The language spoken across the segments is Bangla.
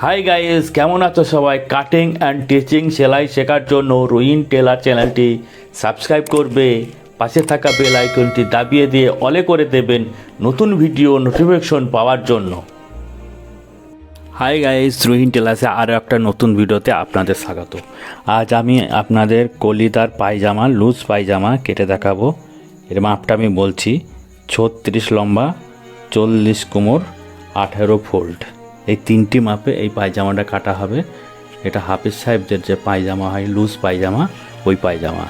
হাই গাইস, কেমন আছো সবাই? কাটিং অ্যান্ড টিচিং সেলাই শেখার জন্য রোহিন টেলার চ্যানেলটি সাবস্ক্রাইব করবে, পাশে থাকা বেল আইকনটি দাবিয়ে দিয়ে অলে করে দেবেন নতুন ভিডিও নোটিফিকেশন পাওয়ার জন্য। হাই গাইস, রোহিন টেলার্সে আরও একটা নতুন ভিডিওতে আপনাদের স্বাগত। আজ আমি আপনাদের কলিদার পায়জামা, লুজ পায়জামা কেটে দেখাবো। এর মাপটা আমি বলছি 36 লম্বা, 40 কোমর, 18 ফোল্ড। এই তিনটি মাপে এই পায়জামাটা কাটা হবে। এটা হাফিজ সাহেবদের যে পায়জামা হয়, লুজ পায়জামা, ওই পায়জামা।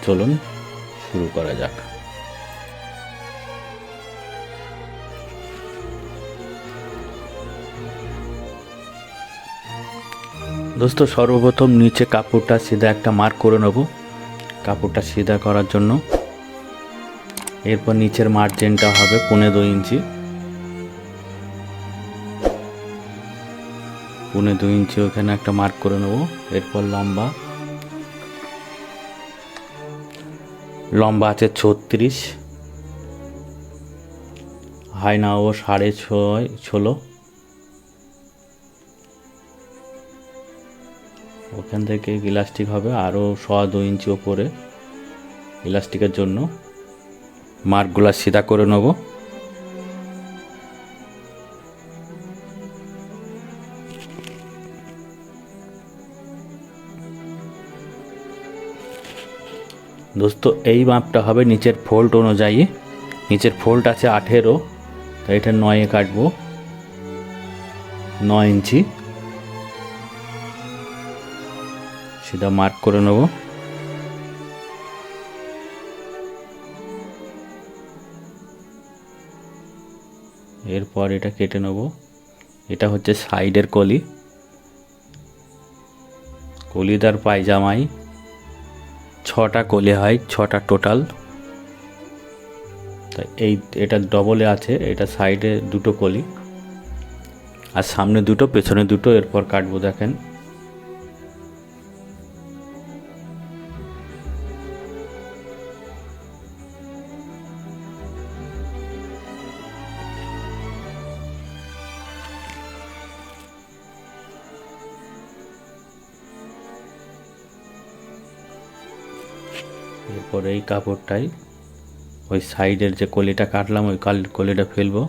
চলুন শুরু করা যাক। দোস্ত, সর্বপ্রথম নিচে কাপড়টা সিধা একটা মার্ক করে নেব, কাপড়টা সিধা করার জন্য। এরপর নিচের মার্জিনটা হবে 2.5 ইঞ্চি, 2.5 ইঞ্চি ওখানে একটা মার্ক করে নেব। এরপর লম্বা আছে 36, হাই নাও 6.5 ষোলো। ওখান থেকে ইলাস্টিক হবে আরও 2.25 ইঞ্চি ওপরে। ইলাস্টিকের জন্য মার্কগুলো সিধা করে নেব। দোস্ত, এই মাপটা হবে নিচের ফোল্ড অনুযায়ী। নিচের ফোল্ড আছে 18, তাই এটা 9-এ কাটবো, 9 ইঞ্চি সিধা মার্ক করে নেব। এরপর এটা কেটে নেব। এটা হচ্ছে সাইডের কলিদার পায়জামাই 6টা কলি হয়, 6টা টোটাল। তাই এটা ডবলে আছে, এটা সাইডে 2টো কলি আর সামনে 2টো, পেছনে 2টো। এরপর কাটবো, দেখেন। এরপর এই কাপড়টাই ওই সাইডের যে কলিটা কাটলাম, ওই কলিটা ফেলবো।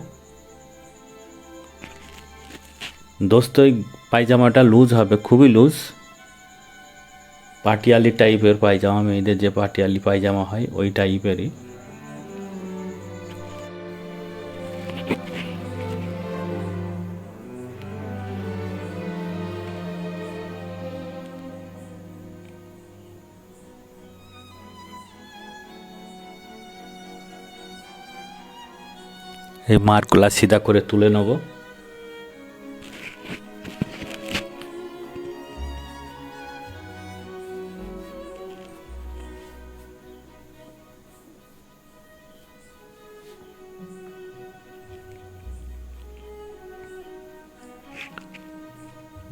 দোস্ত, এই পায়জামাটা লুজ হবে, খুবই লুজ, পাটিয়ালি টাইপের পায়জামা। মেয়েদের যে পাটিয়ালি পায়জামা হয়, ওই টাইপেরই। এই মার্কগুলা সিধা করে তুলে নেব।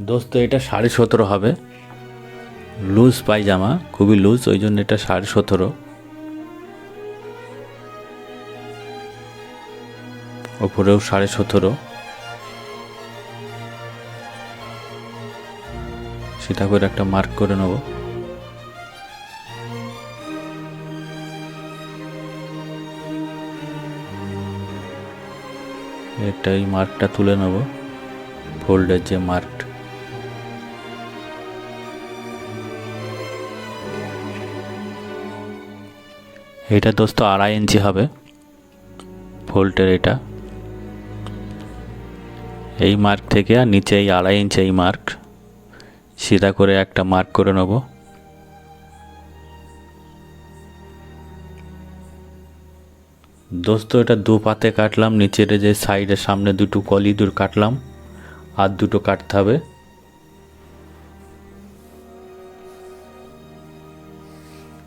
দোস্ত, এটা 17.5 হবে। লুজ পায়জামা, খুবই লুজ, ওই জন্য এটা 17.5। ওপরেও 17.5। সেটা করে একটা মার্ক করে নেব। এটা এই মার্কটা তুলে নেব, ফোল্ডের যে মার্ক। এটা দোস্ত 2.5 ইঞ্চি হবে ফোল্ডের। এটা এই মার্ক থেকে আর নিচে এই 2.5 ইঞ্চি এই মার্ক সিধা করে একটা মার্ক করে নেব। দোস্ত, এটা 2 পাতে কাটলাম। নিচের যে সাইডের সামনে 2টো কলি দূর কাটলাম, আর 2টো কাটতে হবে।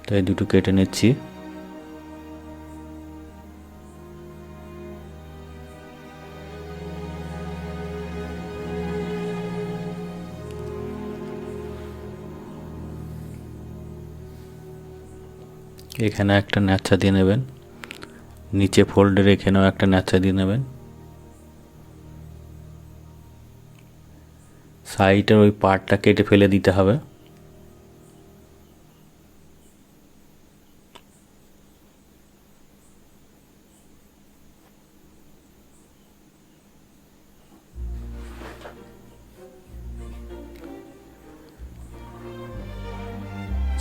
তাই 2টো কেটে নিচ্ছি। এখানে একটা ন্যাচা দিয়ে নেবেন, নিচে ফোল্ডের এখানেও একটা ন্যাচা দিয়ে নেবেন। সাইডের ওই পার্টটা কেটে ফেলে দিতে হবে।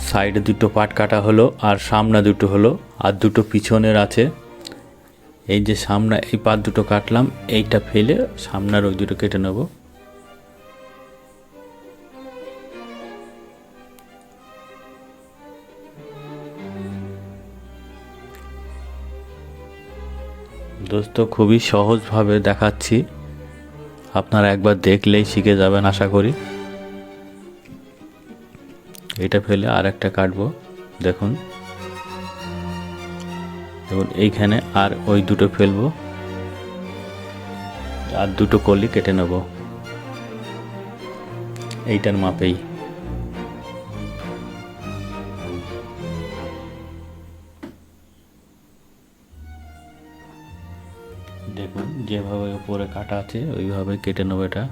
সাইডে দুটো পার্ট কাটা হলো, আর সামনে দুটো হলো, আর দুটো পিছনের আছে। এই যে সামনে এই পার্ট দুটো কাটলাম, এইটা ফেলে সামনের ওই দুটো কেটে নেব। দোস্ত খুবই সহজভাবে দেখাচ্ছি, আপনারা একবার দেখলেই শিখে যাবেন আশা করি। এটা ফেলে আর একটা কাটবো, দেখুন দেখুন এইখানে, আর ওই দুটো ফেলবো, আর দুটো কলি কেটে নেব এইটার মাপেই। দেখুন যেভাবে উপরে কাটা আছে ওইভাবে কেটে নেব এটা।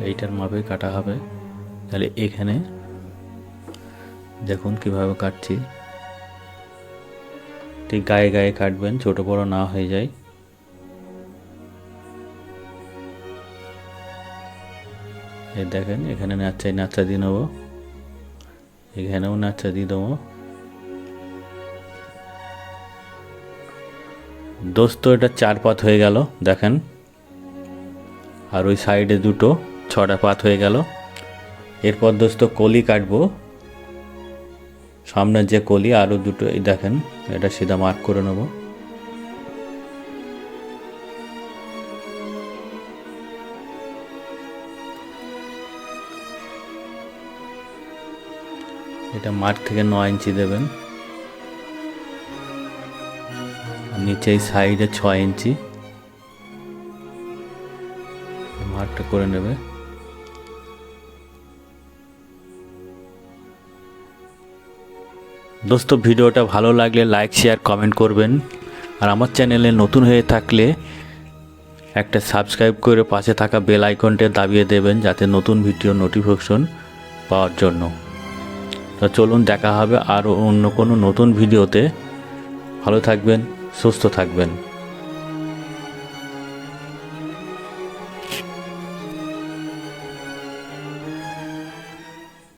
এইটার মাপে কাটা হবে। তাহলে এখানে দেখুন কিভাবে কাটছি, ঠিক গায়ে গায়ে কাটবেন, ছোট বড় না হয়ে যায়। এই দেখেন এখানে নাচা দিয়ে নেবো, এখানেও নাচা দিয়ে দেবো। দোস্ত এটা 4 পাত হয়ে গেল দেখেন, আর ওই সাইডে দুটো 6টা পাত হয়ে গেল। এরপর দোস্ত কলি কাটবো, সামনের যে কলি আরও দুটো, এই দেখেন এটা সিধা মার্ক করে নেব। এটা মার্ক থেকে 9 ইঞ্চি দেবেন, আর নিচে এই সাইডে 6 ইঞ্চি মার্কটা করে নেবে। দোস্ত ভিডিওটা ভালো লাগলে লাইক শেয়ার কমেন্ট করবেন, আর আমার চ্যানেলে নতুন হয়ে থাকলে একটা সাবস্ক্রাইব করে পাশে থাকা বেল আইকনটা দাবিয়ে দেবেন, যাতে নতুন ভিডিও নোটিফিকেশন পাওয়ার জন্য। তো চলুন দেখা হবে আরও অন্য কোনো নতুন ভিডিওতে। ভালো থাকবেন, সুস্থ থাকবেন।